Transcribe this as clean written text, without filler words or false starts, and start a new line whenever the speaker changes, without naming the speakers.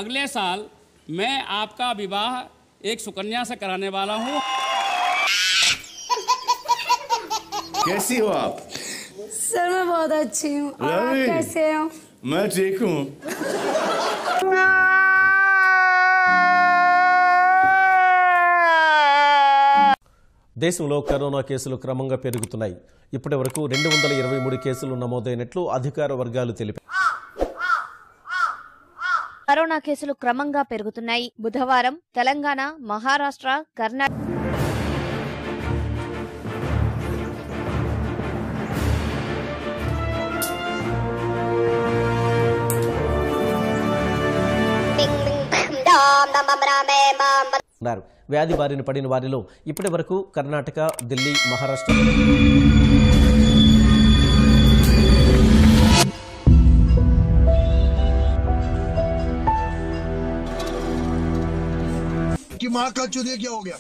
अगले साल मैं आपका विवाह एक सुकन्या से कराने वाला हूँ।
कैसी हो आप?
सर मैं बहुत अच्छी हूँ। और आप कैसे हो?
मैं ठीक हूँ।
దేశంలో కరోనా కేసులు క్రమంగా పెరుగుతున్నాయి. ఇప్పటి వరకు 223 కేసులు నమోదైనట్లు అధికార వర్గాలు తెలిపాయి.
కరోనా కేసులు క్రమంగా పెరుగుతున్నాయి. బుధవారం తెలంగాణ, మహారాష్ట్ర, కర్ణాటక
వ్యాధి బారిన పడిన వారిలో ఇప్పటి వరకు కర్ణాటక, ఢిల్లీ, మహారాష్ట్ర
की माँ का चुदिया क्या हो गया?